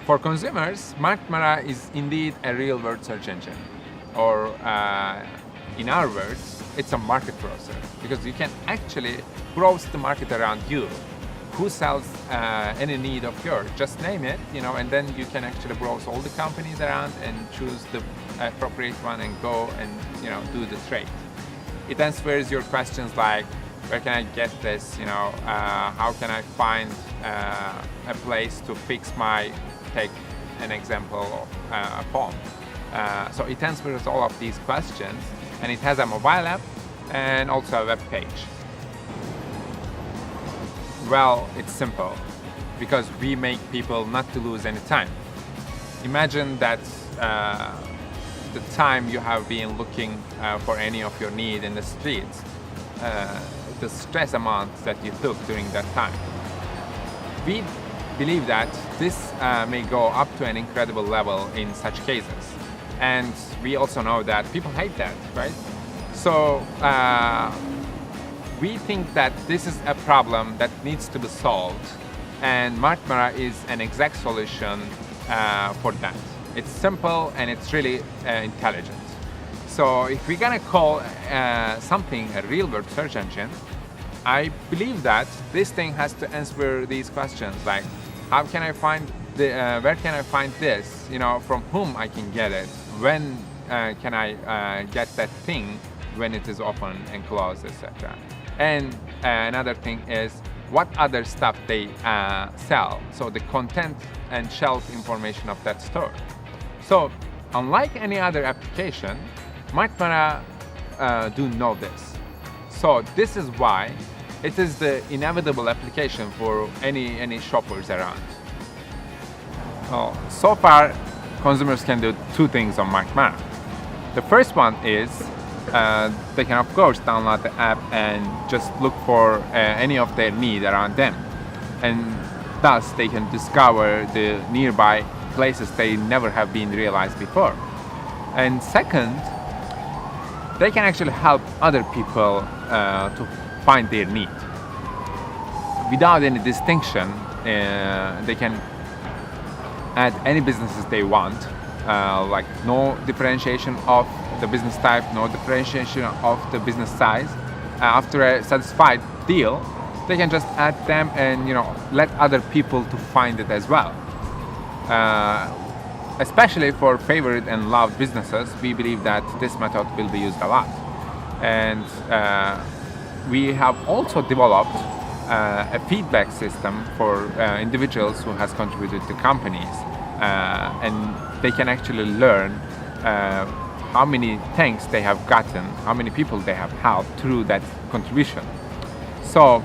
For consumers, Martmara is indeed a real-world search engine, or in our words, it's a market browser, because you can actually browse the market around you. Who sells any need of yours? Just name it, and then you can actually browse all the companies around and choose the appropriate one and go and do the trade. It answers your questions like, where can I get this? How can I find a place to fix my, take an example, a phone. So it answers all of these questions, and it has a mobile app and also a web page. Well, it's simple, because we make people not to lose any time. Imagine that the time you have been looking for any of your need in the streets, the stress amount that you took during that time. We believe that this may go up to an incredible level in such cases. And we also know that people hate that, right? So we think that this is a problem that needs to be solved, and Martmara is an exact solution for that. It's simple and it's really intelligent. So if we're gonna call something a real-world search engine, I believe that this thing has to answer these questions like, how can I find where can I find this? From whom I can get it? When can I get that thing when it is open and closed, etc. And another thing is what other stuff they sell. So the content and shelf information of that store. So unlike any other application, Martmara do know this. So this is why it is the inevitable application for any shoppers around. Well, so far, consumers can do two things on Martmara. The first one is they can of course download the app and just look for any of their need around them, and thus they can discover the nearby places they never have been realized before. And second, they can actually help other people to find their need. Without any distinction, they can add any businesses they want, like no differentiation of the business type, no differentiation of the business size. After a satisfied deal, they can just add them and let other people to find it as well. Especially for favorite and loved businesses, we believe that this method will be used a lot. And we have also developed a feedback system for individuals who has contributed to companies, and they can actually learn how many thanks they have gotten, how many people they have helped through that contribution. So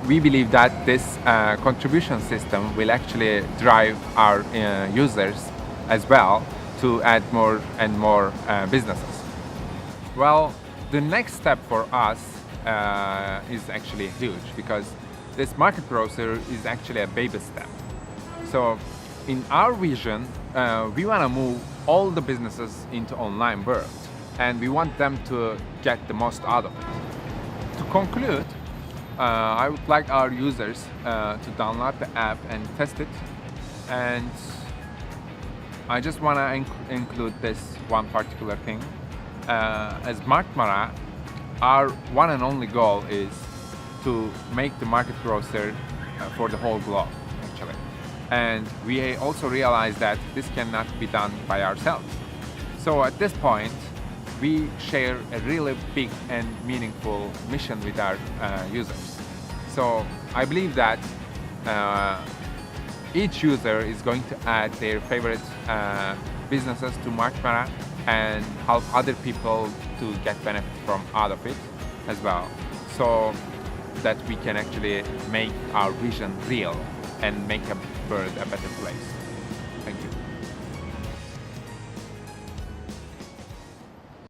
we believe that this contribution system will actually drive our users as well to add more and more businesses. Well, the next step for us is actually huge, because this market browser is actually a baby step. So in our vision, we want to move all the businesses into online world, and we want them to get the most out of it. To conclude, I would like our users to download the app and test it. And I just want to include this one particular thing. As Martmara, our one and only goal is to make the market browser for the whole globe, actually. And we also realize that this cannot be done by ourselves. So at this point, we share a really big and meaningful mission with our users. So I believe that each user is going to add their favorite businesses to Martmara and help other people to get benefit from out of it as well, so that we can actually make our vision real and make a world a better place.